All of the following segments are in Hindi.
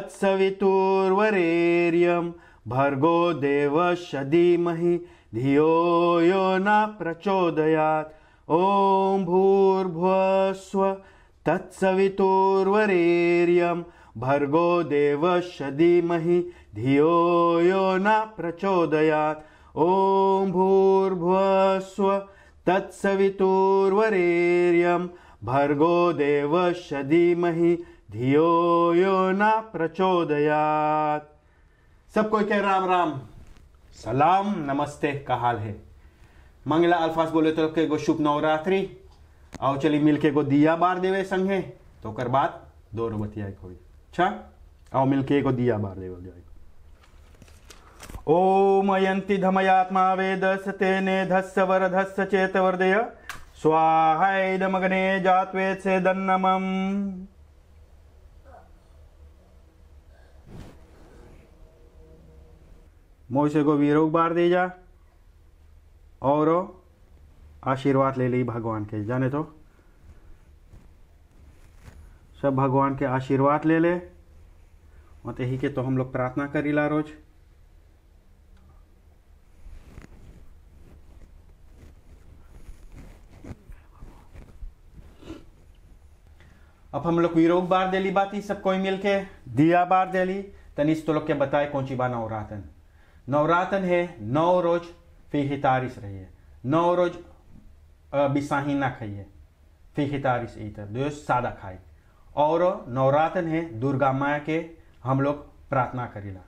तत्सवितुर्वरेण्यं भर्गो देवस्य धीमहि धियो यो न प्रचोदयात्। ओम भूर्भुवस्सुः तत्सवितुर्वरेण्यं भर्गो देवस्य धीमहि धियो यो न प्रचोदयात्। ओम भूर्भुवस्सुः तत्सवितुर्वरेण्यं भर्गो देवस्य धीमहि धियो यो न प्रचोदयात्। सबको क्या राम राम, सलाम, नमस्ते, का हाल है। मंगला अल्फाज बोले तो के गो शुभ नवरात्रि। आओ चली मिलके गो दिया बार देवे संगे, तो कर बात दो बतिया कोई। अच्छा आओ मिलके गो दिया बार देवे जाए। ओम अयंति धमयात्मा वेदस तेने धस्य वरधस्य चेतवर्दय स्वाहाइदमग्ने जात्वेत् से दन्नमम्। मोसे को वीरोग बार दे जा और आशीर्वाद ले ली भगवान के। जाने तो सब भगवान के आशीर्वाद ले ले और यही के तो हम लोग प्रार्थना करीला रोज। अब हम लोग वीरोग बार दे ली बाती सब कोई मिलके दिया बार दे ली। तनिस तो लोग के बताए कौन सी बार नवरातन। नवरातन है 9 रोज फीहितारिस रही है, 9 रोज बिसाही ना खाइए, फीहितारिस इतर जो सादा खाए। और नवरातन है दुर्गा माँ के हम लोग प्रार्थना करीला।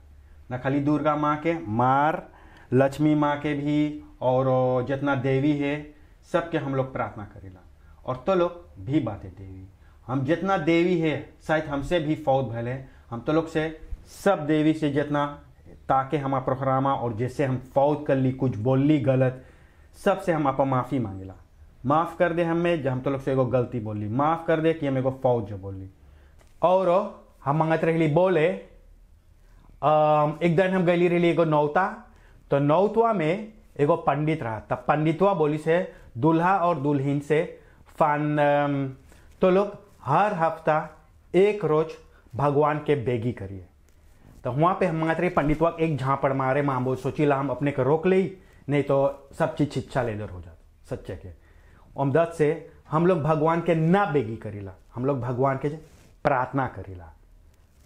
न खाली दुर्गा माँ के, मार लक्ष्मी माँ के भी और जितना देवी है सबके हम लोग प्रार्थना करीला। और तो लोग भी बातें देवी, हम जितना देवी है शायद हमसे भी फौत भले, हम तो लोग से सब देवी से जितना ताकि हम प्रोग्रामा और जैसे हम फौत कर ली, कुछ बोल ली गलत, सबसे हम आप माफ़ी मांगेला। माफ़ कर दे हमें जब हम तो लोग से एगो गलती बोल ली, माफ़ कर दे कि हम एगो फौज जो बोल ली। और हम मंगत रही बोले एक दिन हम गली रही एगो नौता, तो नौतवा में एगो पंडित रहा। तब पंडितवा बोली से दूल्हा और दुल्हन से तो लोग हर हफ्ता एक रोज भगवान के बेगी करिए। तो वहाँ पे हम मंगत रहे पंडितवा एक झापड़ मारे माँ बोल सोचीला हम अपने को रोक ली, नहीं तो सब चीज छिच्छा लेदर हो जाता सच्चे के। उमदत से हम लोग भगवान के ना बेगी करीला, हम लोग भगवान के प्रार्थना करीला।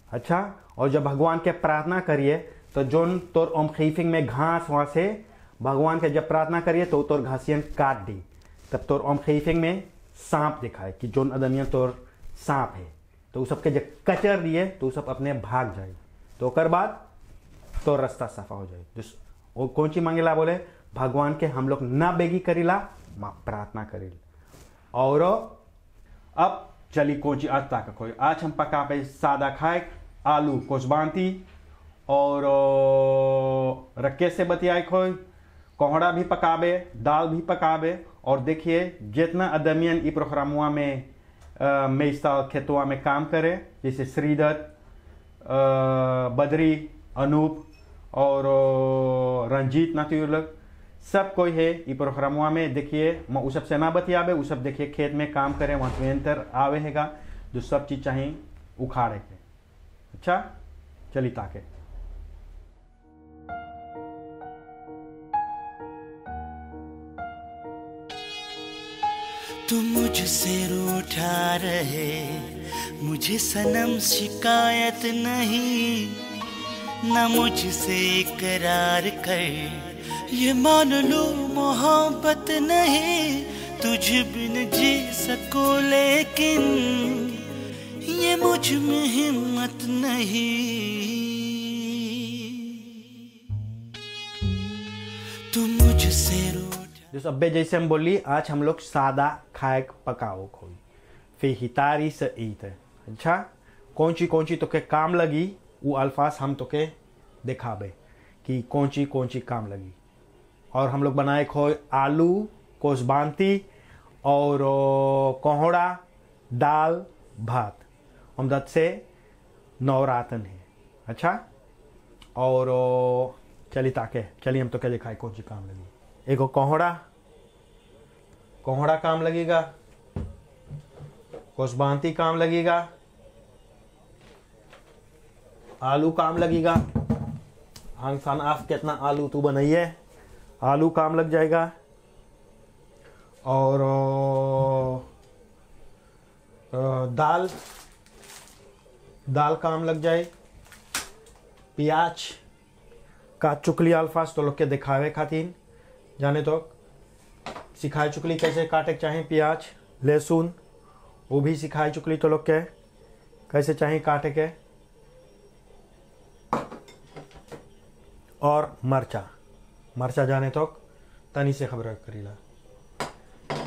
अच्छा, और जब भगवान के प्रार्थना करिए तो जोन तोर ओम खीफिंग में घास वहाँ से भगवान के जब प्रार्थना करिए तो तोर घासियन काट दी, तब तोर ओम खीफिंग में सांप दिखाए कि जोन अदमियन तोर सांप है, तो उस सबके जब कचर दिए तो सब अपने भाग जाए। तो कर बाद तो रास्ता सफा हो जाए। वो कौन सी मांगेला बोले भगवान के हम लोग ना बेगी करीला, माँ प्रार्थना करीला। और अब चली कौन सी आज तक कोई आज हम पका पे सादा खाए आलू कोसबांती और रक्के से बतियाए खोई कोहड़ा भी पकाबे, दाल भी पकाबे। और देखिए जितना अदमियन ई प्रोग्रामुआ में मेस्ता खेतुआ में काम करे, जैसे श्रीदत्त, बद्री, अनूप और रंजीत नातियुलक सब कोई है ई प्रोग्रामुआ में। देखिए मैं उस सब से ना बतियाबे, उस सब देखिए खेत में काम करे, वहाँ ट्वेंटर आवे हैगा जो सब चीज़ चाहिए उखाड़े के। अच्छा चली ताके तुम मुझसे रूठा रहे, मुझे सनम शिकायत नहीं, न मुझसे इकरार कर ये मान लो मोहब्बत नहीं। तुझ बिन जी सकूं लेकिन ये मुझ में हिम्मत नहीं। तुम मुझसे जो अब्बे जैसे हम बोली आज हम लोग सादा खाए पकाओ खोई फिहितारी से ईत। अच्छा कौन सी तो के काम लगी वो अल्फाज हम तो के दिखाबे कि कौन सी काम लगी। और हम लोग बनाए खोई आलू कोसबांती और कोहड़ा दाल भात। हमदत से नवरातन है। अच्छा और चलिए हम तो क्या दिखाए कौन सी काम लगी। एगो कोहड़ा काम लगेगा, कोसबांती काम लगेगा आलू काम लगेगा। आंसान आप कितना आलू तू बनाइए, आलू काम लग जाएगा। और दाल काम लग जाए। प्याज का चुकली अल्फाज तो लोग के दिखावे खातिर जाने तो सिखाए चुकली कैसे काटे चाहे। प्याज लहसुन वो भी सिखाए चुकली तो लोग के कैसे चाहे काटे के। और मरचा जाने तो तनी से खबर करीला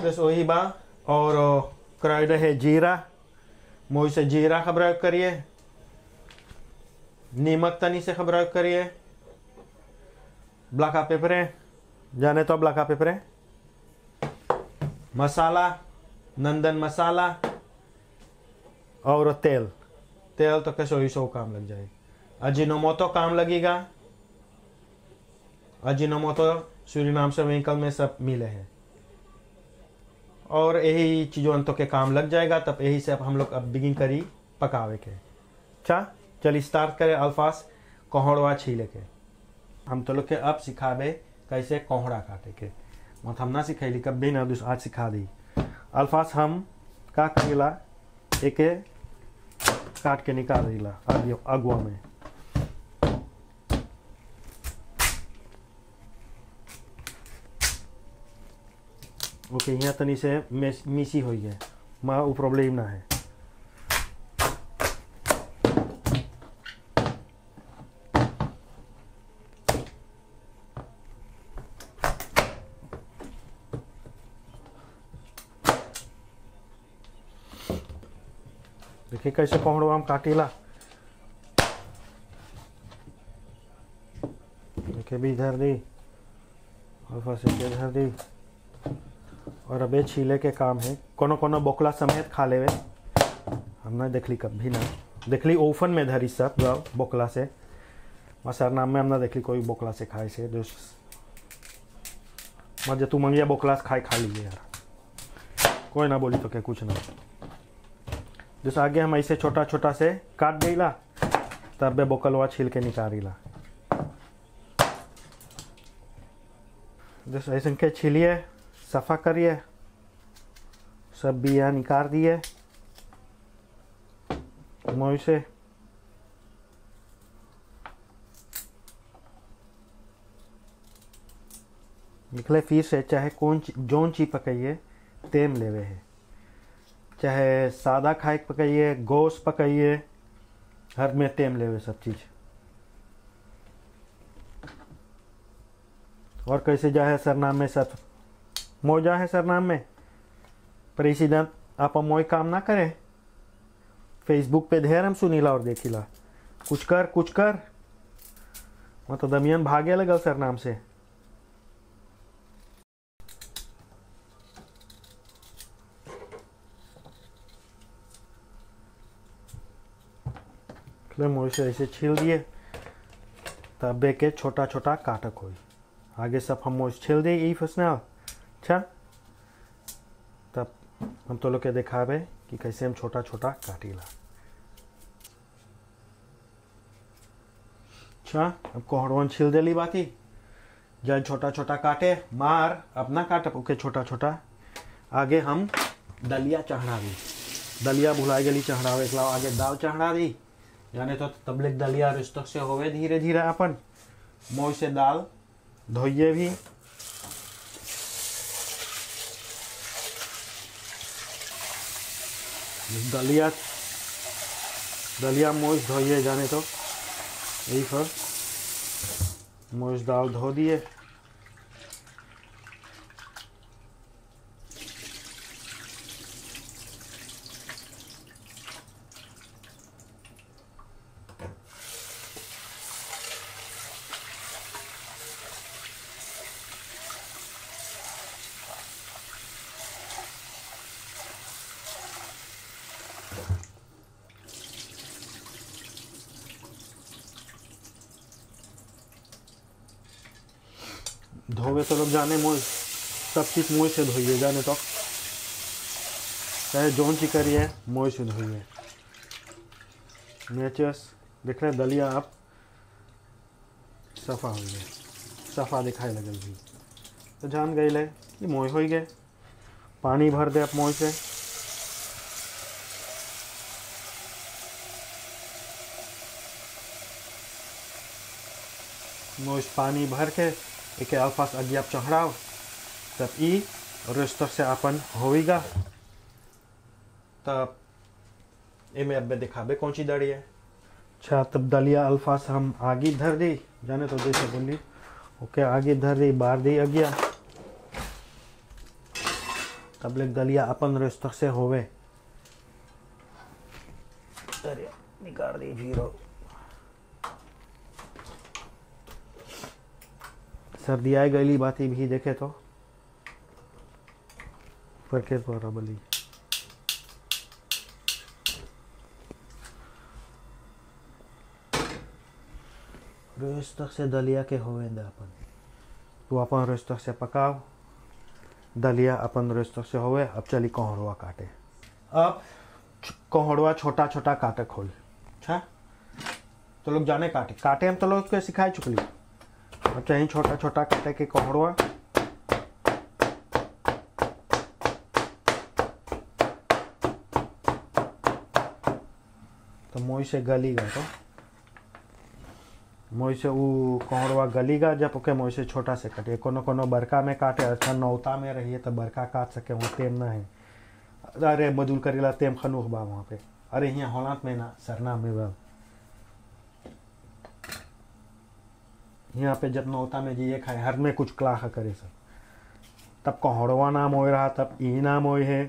बस वही बा। और कराइड है जीरा, मोई से जीरा खबर करिए। नीमक तनी से खबर करिए। ब्लैक पेपर है जाने तो ब्लैक पेपर है। मसाला नंदन मसाला और तेल तो कैसे सो काम लग जाए। अजीनोमोटो काम लगेगा। अजीनोमोटो सूरीनाम से व्हीकल में सब मिले हैं और यही चीज़ों तो के काम लग जाएगा। तब यही से अब हम लोग अब बिगिन करी पकावे के। अच्छा चलिए स्टार्ट करें। अल्फाज कोहड़वा छीले के हम तो लोग के अब सिखावे कैसे कोहड़ा काटे के। मत हम ना सिखैली कभी ना, आज सिखा दी। अल्फाज हम का करेला एक काट के निकाल देला अगुआ में। ओके यहाँ तनी से मिसी हुई है माँ वो प्रॉब्लम ना है। देखिए कैसे कोहड़ो हम काटीला। देखिए भी इधर दी और फंसे के इधर दी। और अबे छीले के काम है। कोनो कोनो बोकला समेत खा लेवे। हमने देखली कभी ना देखली ओफन में धरी सब बोकला से। मसर नाम में हमने देखली कोई बोकला से खाए से। जो मजे तू मंगिया बोकला से खा लीजिए यार, कोई ना बोली तो क्या कुछ ना। जैसे आगे हम ऐसे छोटा छोटा से काट देला तब बोकलवा छील के निकालीला। जैसे ऐसे के छीलिए सफ़ा करिए, सब बिया निकाल दिए मोई से। निकले फिर से चाहे कौन जोन चीज पकाइए तेम लेवे है। चाहे सादा खाए पकाइए, गोश्त पकाइए, हर में तेम लेवे सब चीज। और कैसे जा है सरनाम में सब मोजा है सरनाम में। पर इसी दिन आप मोई काम ना करें। फेसबुक पे ढेर हम सुनीला और देखिला कुछ कर तो दमियन भागे लगल सरनाम से। मोई से ऐसे छील दिए तब के छोटा छोटा काटक हुई। आगे सब हम मोई छील दिए ई फसना। अच्छा तब हम तो लोग के दिखावे कि कैसे हम छोटा छोटा काटीला। अच्छा अब कोहड़वन छील देली बाती। जब छोटा छोटा काटे मार अपना काटे ओके छोटा छोटा। आगे हम दलिया चढ़ा दी। दलिया भुला गली चढ़ावे के लाओ। आगे दाल चढ़ा दी जाने तो तबलिक दलिया रिश्तों से होवे धीरे धीरे अपन। मोई से दाल धोइए भी। दलिया मोइस धोइए जाने तो यही पर मोइस दाल धो दिए। धोवे तो लोग जाने मोई सब चीज़ मोई से धोइए जाने तो चाहे जोन ची करिए मोई से धोइए। नेचर्स देख रहे दलिया आप सफ़ा हो गए, सफ़ा दिखाई लगल भी तो जान गई ले कि मोय हो गए। पानी भर दे अब मोय से। मोय पानी भर के एक अल्फास अगियाप चढ़ाओ तब ई रेस्टर से अपन होएगा। तब एमे अब दिखाबे कौन सी दड़ी है। अच्छा तब दलिया अल्फास हम आगे धर दी, जाने तो जैसे बोली ओके आगे धर दी बार दी अगिया। तब ले दलिया अपन रेस्टर से होवे। अरे निकाल दी जीरो। सर्दी आई गली बाती भी देखे तो फरके तो बली। रेस्टर से दलिया के होवे अपन तो अपन रेस्टर से पकाओ। दलिया अपन रेस्टर से होवे। अब चली कोहड़वा काटे। अब कोहड़वा छोटा छोटा काटे खोल। अच्छा तो लोग जाने काटे काटे हम तो लोग के सिखाई चुकली। अब चाहे छोटा छोटा काटे के कोहड़वा। तो मोई से गलीगा तो मोई से वो कोहड़वा गलीगा जब ओके मोई से छोटा से काटे। कोनो कोनो बड़का में काटे। अच्छा नौता में रहिए तो बड़का काट सके वहाँ तेम ना है। अरे मजूल करेला तेम खनुख बा वहाँ पे। अरे यहाँ होलात में ना सरना में बा यहाँ पे जब नौता में जी खाए हर में कुछ क्लाह करे सब। तब कोहड़वा नाम हो रहा तब ई नाम हो है।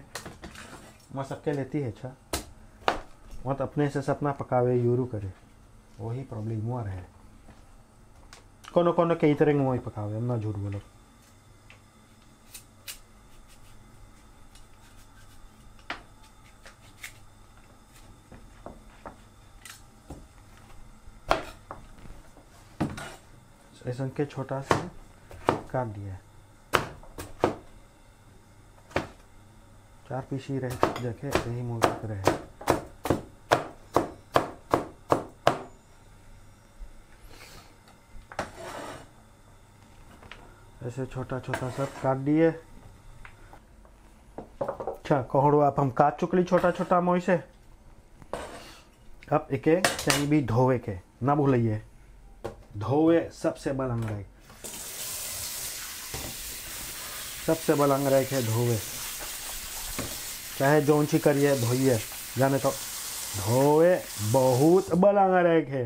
वहाँ सबके लेती है। अच्छा वहाँ तो अपने से सपना पकावे यूरू करे वही प्रॉब्लम हुआ रहे। कोनो कोनो कई तरह के वही पकावे हम ना झूठ बोलो। ऐसा के छोटा सा काट दिया। 4 पीस ही रहे देखे यही मुँह रहे। ऐसे छोटा छोटा सब काट दिए। अच्छा कोहड़वा आप हम काट चुकली छोटा छोटा मोई से। अब एके कहीं भी धोवे के ना भूलिए। धोवे सबसे बड़ा अंग्रेज सबसे बड़ा अंग्रेज है धोवे। चाहे जोन सी करिए धोइए जाने तो धोवे बहुत बड़ा अंग्रेज है।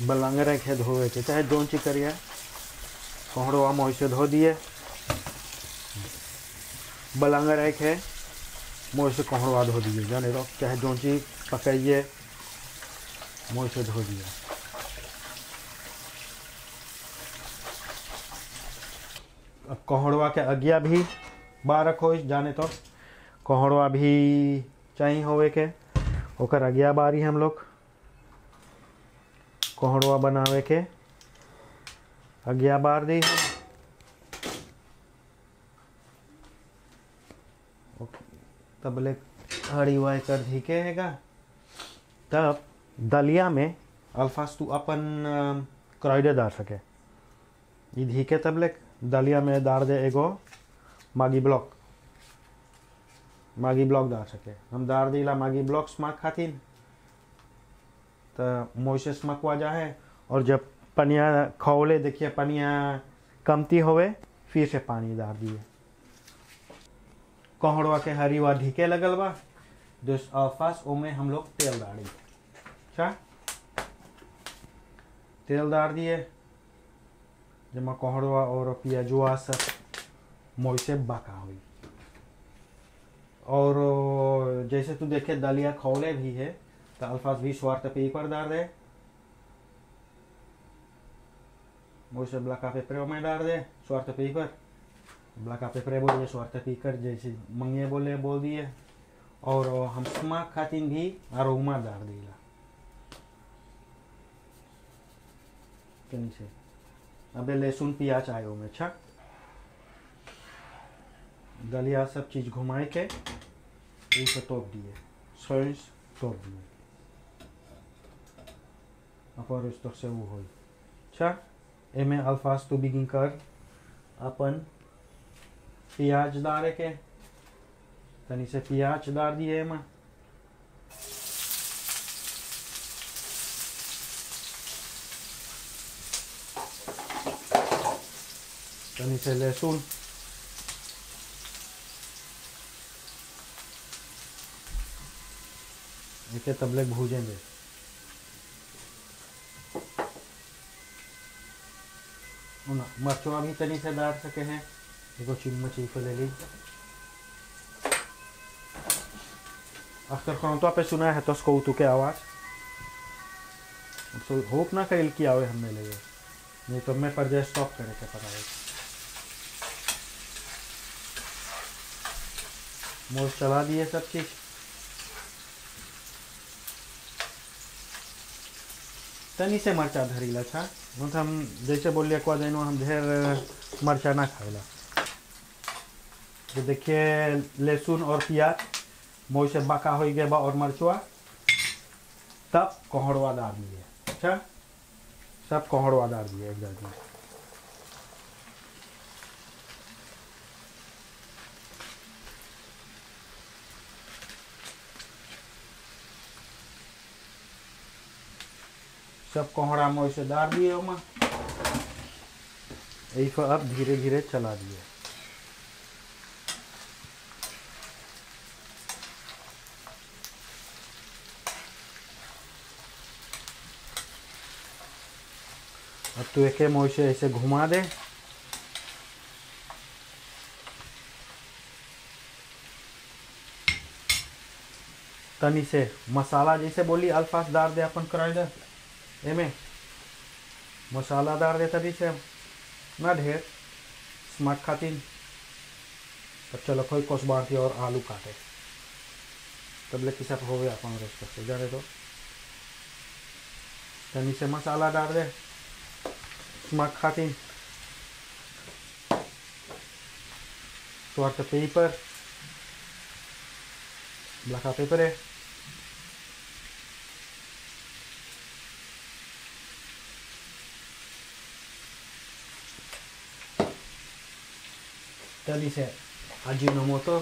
बलंग रखे धोवे के चाहे जोन ची करिए। कोहड़वा मोई से धो दिए। बलंग रखे मोई से कोहड़वा धो दिए जाने तो चाहे जोन ची पकाइए मोई से धो दिया। अब कोहड़वा के अगिया भी बार रखो जाने तो कोहड़वा भी चाहिए होवे के ओकर अगिया बारी हम लोग कोहड़वा बनावे के अगिया बार दी तब ले हरी वाई कर धीके हैगा। तब दलिया में अल्फास तू अपन करैडे डाल सके ये धीके तब ले दलिया में डाल दे एगो मागी ब्लॉक डाल सके। हम डाल दिला मागी ब्लॉक स्माक खातिर तो मोइसे स्मकवा जाए। और जब पनिया खौले देखिए पनिया कमती होवे फिर से पानी डाल दिए। कोहड़वा के हरी वा ढीके लगल बा दोस्त अल्फास ओमे हम लोग तेल डाली। अच्छा तेल डाल दिए जमा कोहड़वा और पियाजुआ सब मोइसे बाका हुई। और जैसे तू देखे दलिया खौले भी है तो अल्फास भी स्वार्थ पेपर डाल दे। मोइसे ब्लैका पेपर में डाल दे स्वार्थ पेपर। ब्लैका पेपर बोलिए स्वार्थ पेपर जैसे मंगे बोले बोल दिए। और हम स्माक खातिर भी अरोमा डाल दिला के नीचे। अबे लहसुन प्याज आयो में अच्छा दलिया सब चीज़ घुमाए के इसे तोप दिए, सॉइस तोप दिए अपन इस से वो हो। अच्छा एमे अल्फाज तो बिगिन कर अपन प्याज डाले के तनी से प्याज डाल दिए एमा, तनी से लहसुन, इसे तबले भूजेंगे। मरचुआ भी तनी से डाल सके हैं, देखो चिम्मच ही ले ली। अक्सर तो पे सुना है तो उसको के आवाज़ होप ना करेल की आवे हमें लगे, नहीं तो मैं पर जाए स्टॉप करे के पता है। मोल चला दिए सब चीज़, तनी से मरचा धरीला छा, मतलब हम जैसे बोलिए को देनो हम ढेर मरचा ना खाएला। तो देखिए लहसुन और प्याज मोई से बका हो गया बा और मरचुआ, तब कोहड़वा डाल दिए। अच्छा सब कोहड़वा डाल दिए एक जगह। सब कोहड़ा मोई से डाल दिए ओमा, यही को अब धीरे धीरे चला दिए। अब तो एक मोई से ऐसे घुमा दे, तनी से मसाला जैसे बोली अल्फाज डाल दे अपन कराई दे, एमे मसाला डाल दे तभी से ना ढेर स्मार्ट खातिर। तब चलो कोई कोसबार थी और आलू काटे तब ले किसा हो गया अपन रोस्ट करते जा रहे। तो तनी से मसाला डाल दे स्मार्ट खातिर, स्वार्थ पेपर ब्लैक पेपर है, तनी से अजीनोमोटो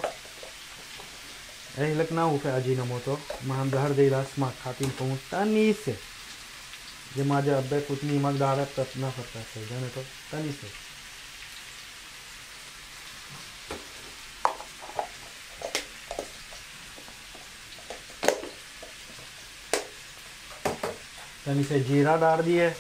यही लगना हो फिर अजीनोमोटो हम घर देला स्मार्ट खातिर पहुँच तनी से जे माझे अब्बे कुछ नमक डाल तब ना सकता है जाने तो तनी से तनी से जीरा डाल दिए,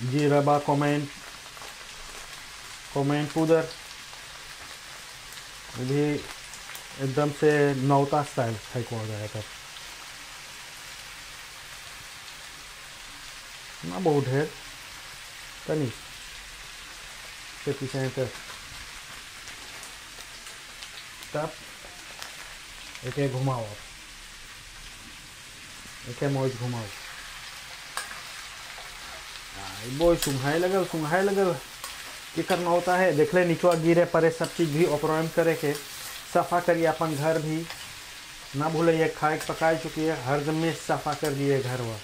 जीरा बा कमेंट पाउडर भी एकदम से नौता स्टाइल फेंक हो गया तब ना बहुत है तनी से पीछे तब एक घुमाओ, एक मोज घुमाओ, बोई सुंघाए लगल कि करना होता है। देख ले निचवा गिरे परे सब चीज़ भी ऑपरेम करे के सफ़ा करिए, अपन घर भी ना भूलिए खाए पकाए चुकी है हर दम में सफ़ा कर दिए घर वा,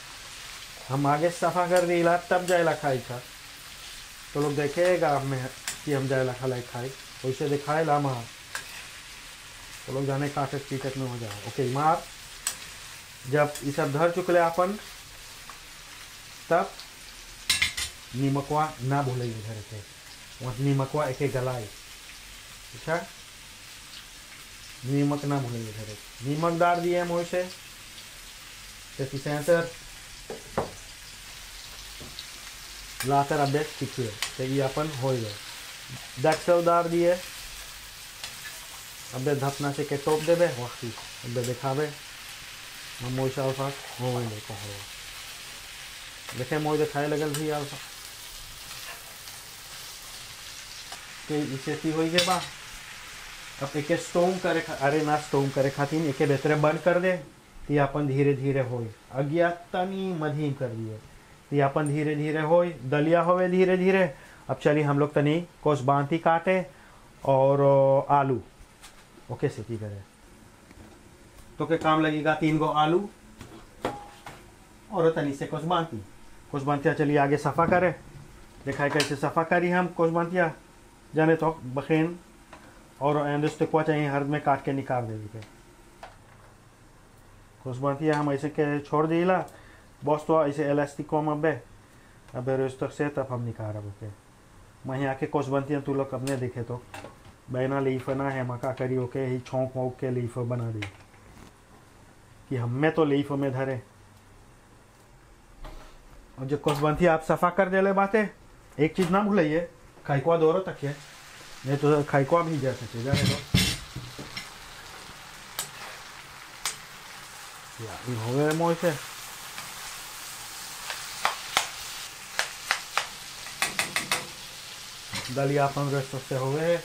हम आगे सफ़ा कर दिला तब जाएला खाई था। तो लोग देखेगा में कि हम जाएला खाई खाई वैसे दिखाए ला मार, तो लोग जाने काटक पीटक में हो जाए। ओके मार जब ये सब धर चुकले अपन तब नीमकवा ना भूलिए घर के वहाँ नीमकवा एक गलाई। अच्छा नीमक ना भूलिए घर, नीमक डाल दिए हम वैसे सेंसर लाकर अब सीखिए तो ये अपन हो गए। दक्षल डाल दिए अब धपना से के टोप देवे वक्ती अब दिखावे मोशा अल्फा हो गई देखो हो देखे मोई दिखाए लगल भी अल्फा के इसे ती हो गए बा। अब एक स्टोम करे अरे ना स्टोम करे खातिर एक बेहतर बंद कर दे ती अपन धीरे धीरे होई अगिया तनी मध्यम कर दिए ती अपन धीरे धीरे होई दलिया होवे धीरे धीरे। अब चलिए हम लोग तनी कोस बांती काटे और आलू ओके से की करे तो के काम लगेगा 3 गो आलू और तनी से कोस बांतिया चलिए आगे सफ़ा करे दिखाए कैसे सफ़ा करी हम कोस बांतिया जाने तो बखेन और एंडस्टिक चाहिए हर में काट के निकाल दे कोस बांतिया हम ऐसे के छोड़ दिला बॉस तो ऐसे इलास्टिको में अब रोज तक से तब हम निकाल रहे ओके मैं यहाँ के कोस बांतिया तू लोग अपने देखे तो बैना लीफ ना है मका करी ओके ही छौंक वोंक के लीफ बना दी कि हमें तो लीफ में धरे और जो कोस बांतिया आप सफ़ा कर दे ले बातें एक चीज़ ना भूलिए खाइकुआ दोरो तक है नहीं तो खाइकुआ भी जा सके जाने दो हो गए मोह से दलिया अपन रेस्ट से हो गए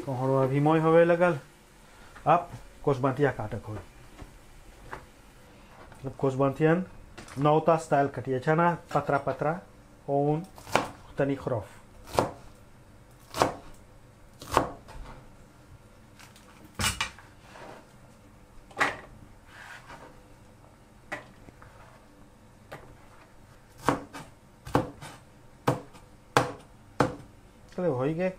कोहड़ो अभी मोह होवे लगल। अब कोस बांतिया काटक हो कोस बांतियन नौता स्टाइल कटिए छना पतरा पतरा ओन तनी खरोफ हो गए।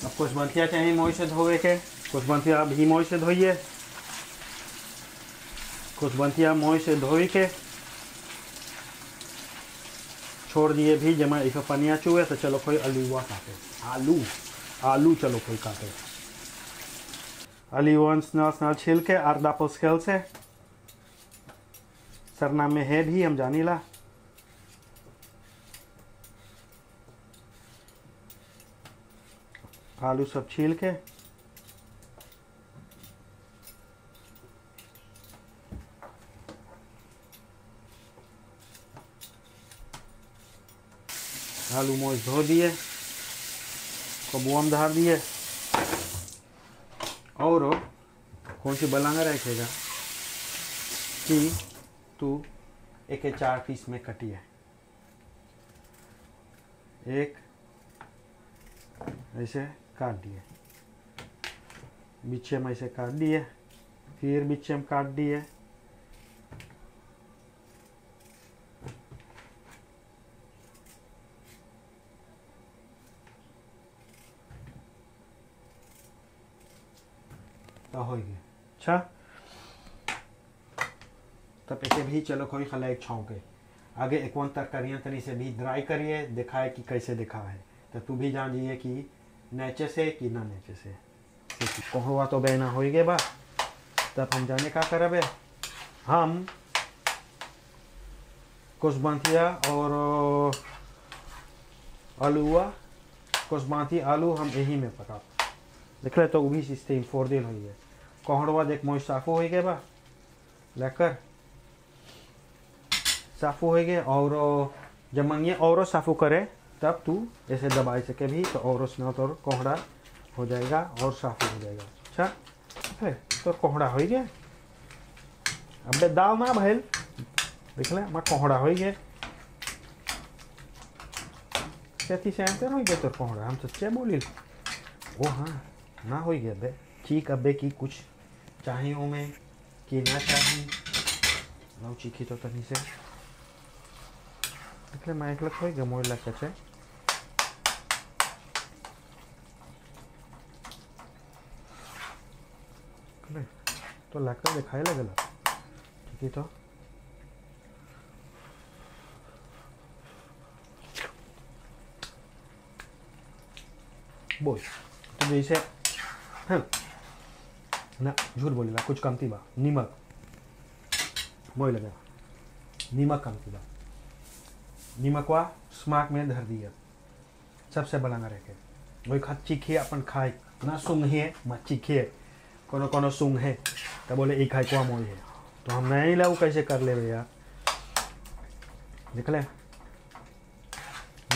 अब कुछ बांतिया चाहिए मोई से धोवे के कुछ बांतिया भी मोई से धोइए कुछ बांतिया मोई से धोई के छोड़ दिए भी जमा इसे पनिया चुए तो चलो कोई आलूवा काटे आलू चलो कोई काटे आलू स्नल छील के अर्धा पोस्केल से सरना में है भी हम जानी ला आलू सब छील के आलू मोज धो दिए कबुआम धार दिए और कौन सी बलांगा रखेगा कि तू एक 4 पीस में कटिए एक ऐसे काट दिए बीचे में ऐसे काट दिए फिर बीचे में काट दिए तो हो गया। अच्छा तब ऐसे भी चलो कोई खला एक छाँव के आगे एक वन तरकारियाँ तनी से भी ड्राई करिए दिखाए कि कैसे दिखा है तो तू भी जान जाइए कि नेचे से कि ना नेचे से कोहवा तो बहना हो गए बा तब हम जाने का करबे हम कुछ बांतिया और आलूआ कुछ बांती आलू हम यही में पका देख ले तो वो भी सिस्टम 4 दिन हुई है कोहड़वा देख मोई साफो हो गए बा लेकर साफो हो गए और जब मंगिए और साफो करे तब तू ऐसे दबाई सके भी तो और उसमें तो कोहड़ा हो जाएगा और साफ हो जाएगा। अच्छा तो कोहड़ा हो गया अब दाल ना भैल देख ले मैं कोहड़ा हो गया कैसी से हो गया तो कोहड़ा हम सच्चे बोली वो हाँ ना हो गया बे ठीक अबे की कुछ चाहिए वो में कि ना चाहिए ना चीखी तो तनी से देख ले मैं एक लग हो गया मोड़ लग कैसे तो लगता दिखाई लगेगा ठीक है तो बोल तो जैसे हाँ ना झूठ बोलेगा कुछ कमती बा नीमक मोई लगेगा नीमक कमती बा नीमकवा स्माक में धर दिया सबसे बलांगा रह के वही खा चीखे अपन खाए ना सुंग है मत चीखे कोनो कोनो सुंग है तो बोले एक खाई को मोई है तो हम नहीं ला वो कैसे कर ले भैया देख ले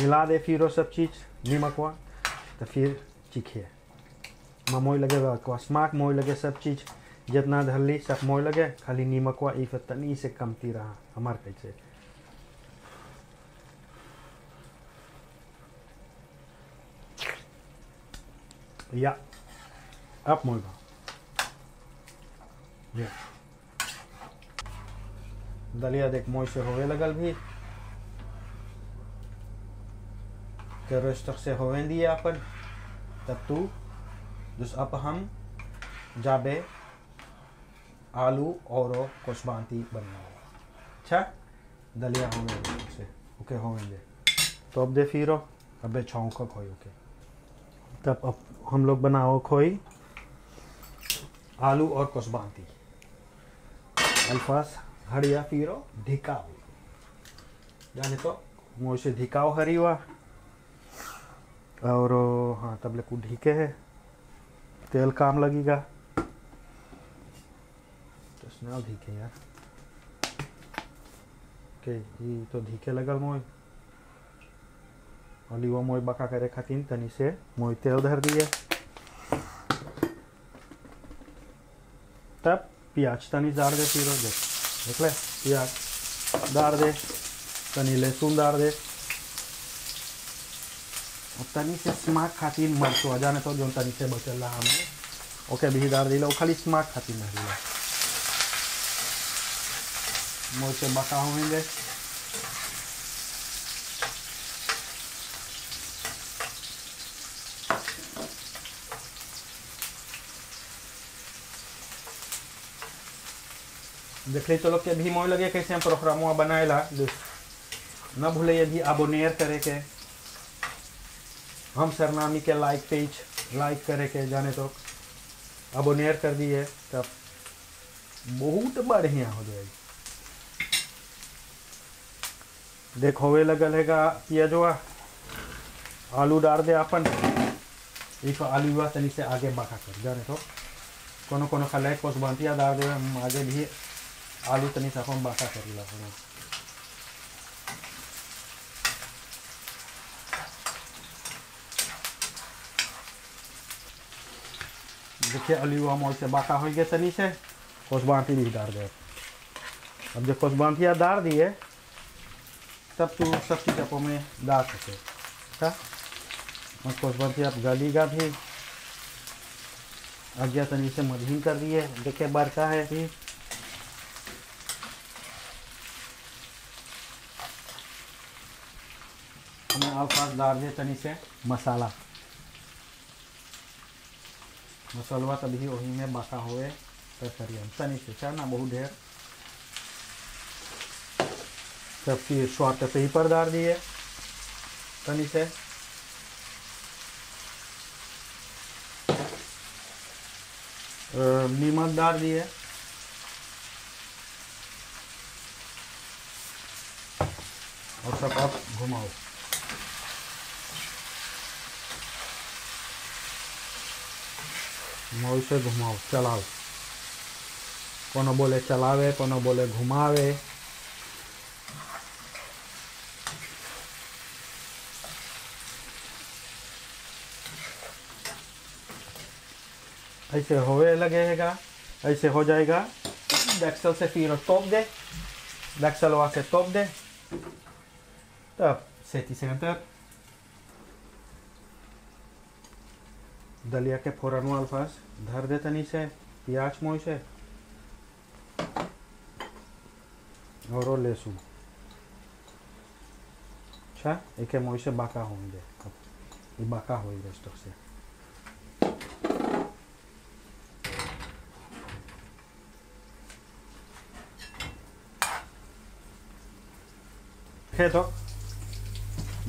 मिला दे फिर वो सब चीज़ नीमक हुआ तो फिर चीखे मोय लगे स्माक मोय लगे सब चीज जितना धरली सब मोय लगे खाली नीमकवा ई तनी से कमती रहा हमार कैसे या अब मोय ये दलिया देख मोय से होवे लगल भी के रेस्ट से होवे दिए अपन तब तू जिस अब हम जाबे आलू और कोसबांती बनना अच्छा दलिया होवे से ओके होवेंगे तो अब दे फिर अबे छाऊ का खोई ओके तब अब हम लोग बनाओ खोई आलू और कोसबांती अल्फास हड़िया फिर धिकाओ जाने तो मुझे से धिकाओ हरी हुआ और हाँ तबले को ढीके है तेल काम लगेगा तो स्नाव ढीके यार के ये तो ढीके लगल मोय अली वो मोय बका करे खातिर तनी से मोय तेल धर दिए तब प्याज तनी डाल दे फिर देख ले प्याज डाल दे तनी लहसुन डाल दे तनी से स्माक खातिर मरचो जाने तो जो तनी से बचल रहा हमें ओके भी डाल दिला खाली स्माक खातिर नहीं दिला मोर से बका होंगे देख ले चलो के भी मोय लगे कैसे हम प्रोग्राम बनाएला न भूले यदि अबोनेर करे के हम सरनामी के लाइक पेज लाइक करे के जाने तो अबोनेर कर दिए तब बहुत बढ़िया हो जाएगी देख होवे लगल हैगा पियाजवा आलू डाल दे अपन एक आलू हुआ तनी से आगे बाका कर जाने तो कोनो कोनो खा कोसबांतिया डाल दे हम आगे भी आलू तनी से अपन बाका कर ला देखिए आलू हम से बाका हो गए तनी से कोसबांती भी डाल दे अब जब कोसबांतिया डाल दिए तब तू सब चीज़ आपको में डाल सके अच्छा और कोसबांतिया आप गलीगा भी आज्ञा तनी से मधीन कर दिए देखिए बरका है भी हमें आसपास डाल दिए तनी से मसाला मसालवा तभी वही में बाका हुए तो करिए तनी से चाहना बहुत ढेर सबकी स्वाद पे ही पर डाल दिए तनी से नीमक डाल दिए और सब आप घुमाओ मोर से घुमाओ चलाओ कोनो बोले चलावे कोनो बोले घुमावे ऐसे होवे लगेगा ऐसे हो जाएगा डेक्सल से फिर तोप दे डेक्सल वहाँ से तोप दे तब 30 सेकंड तक दलिया के फोरन अल्फास धर दे तनी से प्याज मोई से और लहसुन अच्छा एक मोई से बाका होंगे अब ये बाका होएगा स्टॉक से है तो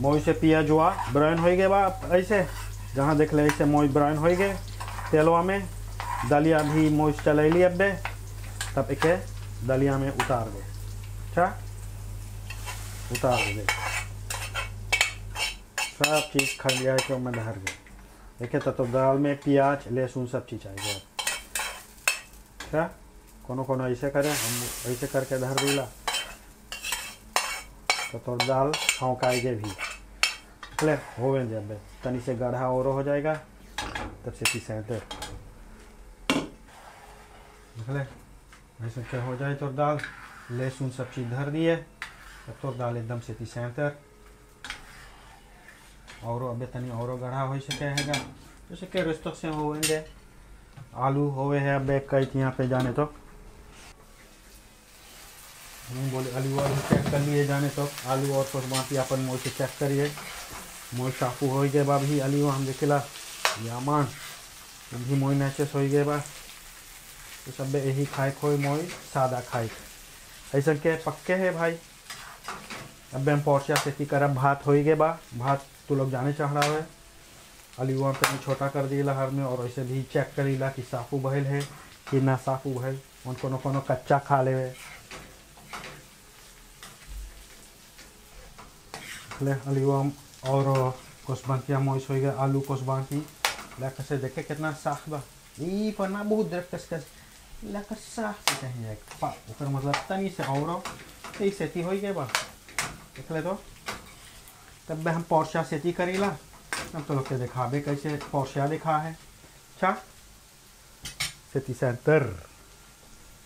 मोई से पियाज हुआ ब्राउन हो गए बा ऐसे जहाँ देख ले ऐसे मोई ब्राउन हो गए तेलवा में दलिया भी मोई चलैली अब दे तब एक दलिया में उतार दे अच्छा उतार दे सब चीज़ खलिया के में धर गए देखे तो दाल में प्याज लहसुन सब चीज़ आएगा अच्छा कोनो कोनो ऐसे करे हम ऐसे करके धर दिला तो दाल छौंकाएगे भी ले होवे जब तनी से गाढ़ा और हो जाएगा तब से 37 देख ले ऐसे क्या हो जाए तो दाल लहसुन सब चीज़ धर दिए तब तो दाल एकदम से 37 और अबे तनी और गढ़ा हो सके हैगा जैसे के रेस्टोरेंट से होंगे आलू होवे है अबे कई यहाँ पे जाने तो बोले आलू और चेक कर लिए जाने तो आलू और तो बाकी अपन मोल से चेक करिए मोल साफू हो गए बा भी आलू हम देखला यामान भी मोई नेचेस हो गए बा तो सब यही खाए खोई मोई सादा खाए ऐसा के पक्के है भाई अब हम पोर्शिया से करब भात हो गए बा भात तो लोग जाने चाह रहा है आलू वहाँ पे छोटा कर दिला हर में और ऐसे भी चेक करीला कि साफू बहल है कि ना साफू बहल उन कोनो कच्चा खा ले आलू हम और कोसबांतिया मोइस हो गया आलू कोसबांती लाकर से देखे कितना साफ बा ई पन्ना बहुत देर कस लाकर साफ कहीं ऊपर मतलब तनी से और यही सेती हो गए बा देख ले तो तब हम पोर्शिया सेती करीला अब तो लोग के दिखाबे कैसे पोर्शिया दिखा है अच्छा सेती सेंटर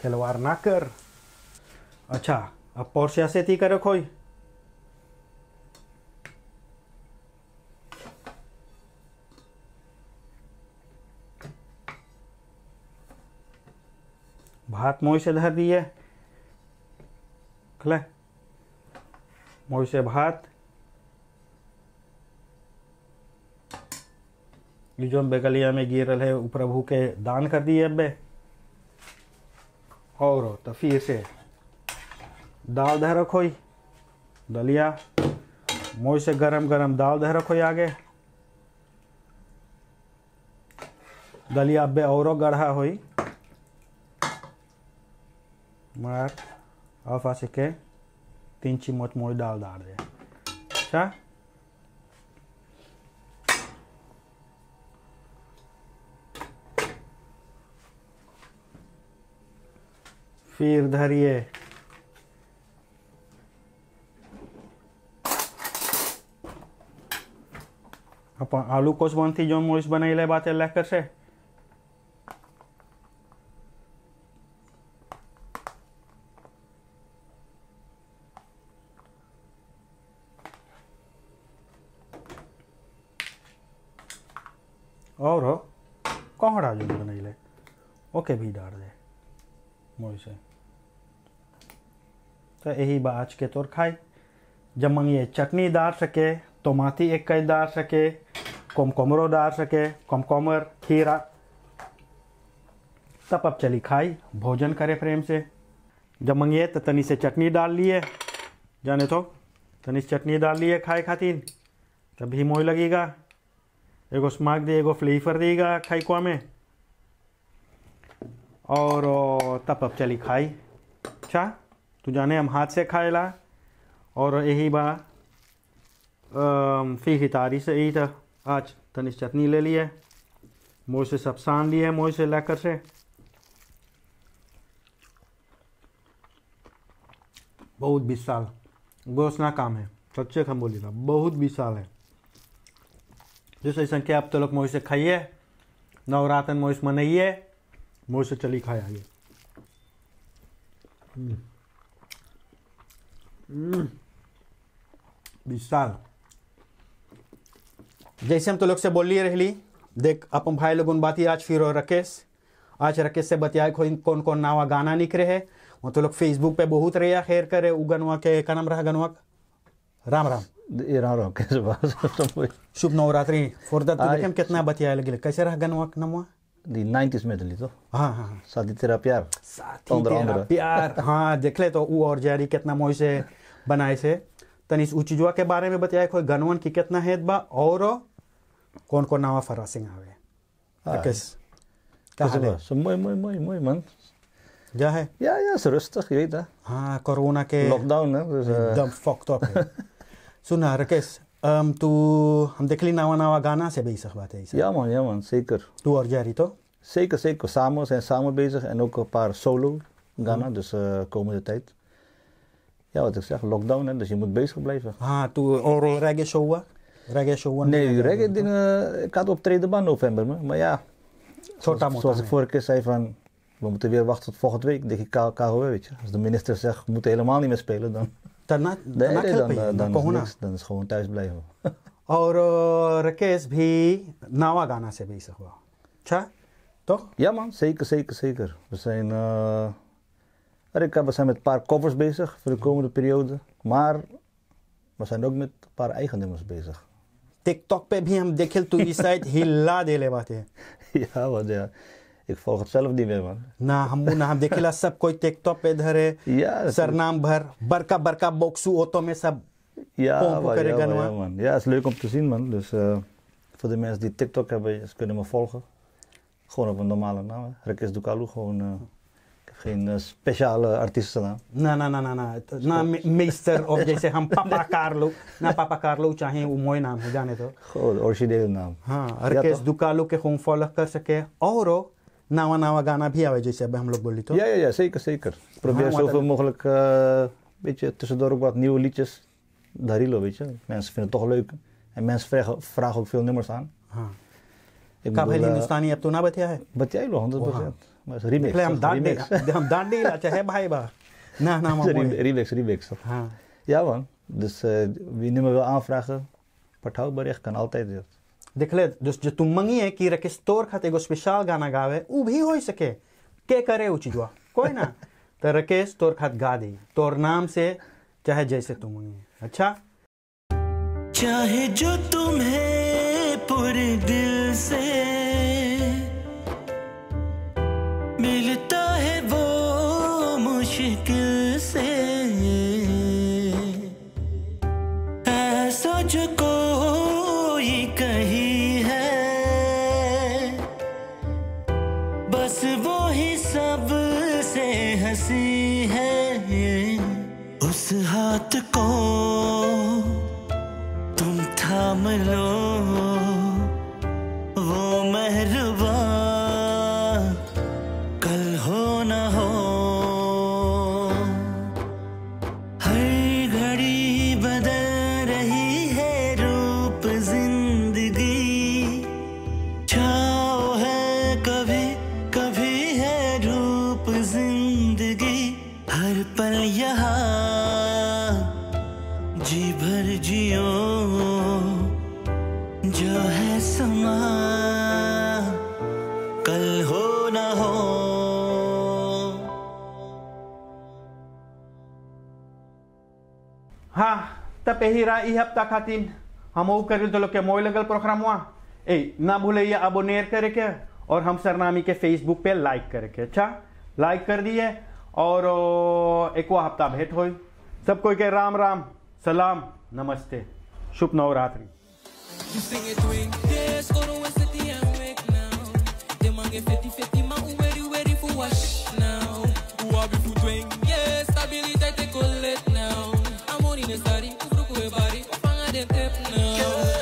खिलवाड़ ना कर अच्छा अब पोर्शिया सेती करे कोई भात मोई से धर दिए खले मोई से भात जो बेगलिया में गिरल है प्रभु के दान कर दिए अबे और तो फिर से दाल धर रखो दलिया मोई से गरम गरम दाल धर रखो आगे दलिया अबे और गढ़ा हुई मार ऑफ आ सके 3 चम्मच मोई दाल डाल दे अच्छा फिर धरिए अपन आलू कोसबांती जो मोइस बनैले बाते लेकर से और कोहड़ा जो बनैले ओके भी डाल दे मोई से तो यही बाज के तोर खाई जब मंगिए चटनी डाल सके टमाटी एक कई डाल सके कोमकोमरो डाल सके कोमकोमर खीरा तब अब चली खाई भोजन करे प्रेम से जब मंगिए तो तनी से चटनी डाल लिए जाने तो तनी से चटनी डाल लिए खाए खातिर तभी मोई लगेगा एगो स्मार्क दे एगो फ्लेवर देगा खाई को में और तब अब चली खाई अच्छा तू जाने हम हाथ से खाएला और यही बा फिर हितारी से यही था आज तनिस चटनी ले लिए मोई से सब सान लिए मोई से लेकर से बहुत विशाल गोशना काम है सच्चे हम बोलिएगा बहुत विशाल है जैसे संख्या आप तो लोग मोई से खाइए नवरातन मोई से मनाइए मोई से चली खाए आइए विशाल जैसे हम तो लोग से बोलिए रहली देख अपन भाई लोगों बाती आज फिर आज राकेश से बतियाए कौन कौन नावा गाना निकले है वो तो लोग फेसबुक पे बहुत रहा खैर करे उ गनवा के का नाम रहा गनवा राम राम राम कैसे शुभ नवरात्रि फॉर दैट हम कितना बतियाए लगे कैसे रहा गनवा नमवा 90s में दली तो हाँ हाँ साथी तेरा प्यार प्यार हाँ देख ले तो वो और जारी कितना मोई से बनाए से तनिस उ चीजवा के बारे में बताया कोई गनवन की कितना है बा और कौन कौन नावा फरासिंग आवे राकेश क्या हाल है मोई मन क्या है या rustig je weet dat हाँ कोरोना के लॉकडाउन है एकदम फक्ड अप है सुना राकेश तू हम देख ली नावा गाना से bezig बात है ja man zeker तू और जारी तो zeker samen zijn samen bezig en ook een paar solo Ghana dus komende tijd ja wat ik zeg lockdown hè dus je moet bezig blijven हाँ तू और reggae show हुआ reggae show? Nee, reggae dingen, ik had optreden van november, maar ja, zoals ik vorige keer zei van, we moeten weer wachten tot volgende week, denk ik KHW, weet je. Als de minister zegt, we moeten helemaal niet meer spelen, dan dan is het gewoon thuis blijven. और राकेश भी नवा गाना से भी हुआ अच्छा toch? Ja man, zeker. We zijn, we zijn met een paar covers bezig voor de komende periode, maar we zijn ook met een paar eigen nummers bezig. TikTok पे भी हम देखे तो ये शायद हिला दे ले बात है. Ja, want ja, ik volg het zelf niet meer man. ना हम देखेला सब कोई TikTok पे इधर है. Ja, सरनाम भर बरका बॉक्सू ऑटो में सब. Ja, man. Ja, het is leuk om te zien man. Dus voor de mensen die TikTok hebben, ze kunnen me volgen. Gewoon op een normale naam. Rakesh Dukalu, gewoon. Ik heb geen speciale artiestennaam. ना meester of जैसे हम पापा कार्लो चाहे वो मोए नाम हो जाने तो. Gewoon de originele naam. हाँ, राकेश दुकालू के gewoon फॉलो कर सके और नवा गाना भी आवे जैसे अब हम लोग बोली तो. Ja, zeker. Ik probeer zoveel mogelijk, beetje tussendoor ook wat nieuwe liedjes. Darilo, weet je. Mensen vinden het toch leuk. En mensen vragen ook veel nummers aan. हाँ. का भाई हिंदुस्तानी अब तो ना बतिया है. बतिया लो 100%. Maar is remix. हम डांट दे अच्छा है भाई बा. Remix. हाँ. Ja man. Dus wie nummer wil aanvragen, पठाओ बरिख kan altijd dit. देख ले जो तुम मंगी है कि राकेश तोर खाते एगो स्पेशल गाना गावे उ भी हो सके के करे उ चीजवा कोई ना तो राकेश तोर खात गा दे तोर नाम से चाहे जैसे तुम मंगी. अच्छा चाहे जो तुम्हें पूरे दिल से मिलता है वो मुश्किल से ऐसा जो कोई कही है बस वो ही सबसे हंसी है उस हाथ को तुम थाम लो वो मेहरबा कल हो न हो हर घड़ी बदल रही है रूप जिंदगी छाओ है कभी कभी है रूप जिंदगी हर पल यहाँ जी भर जियो जो है समा कल हो न हो. हाँ तब यही रहा ई हफ्ता खातिर हम वो कर तो लोग के मोय लगल प्रोग्राम हुआ ना भूलिए अबोनेर करे के और हम सरनामी के फेसबुक पे लाइक करे के. अच्छा लाइक कर दिए और एक हफ्ता भेंट हो सब कोई के राम राम सलाम नमस्ते शुभ Navratri. You sing it doing yes, go to West City and make now. They man get 50-50, man, who ready for wash now. Who are before doing yes, stability take a let now. I'm on in the study, who broke away body, who fang at them now.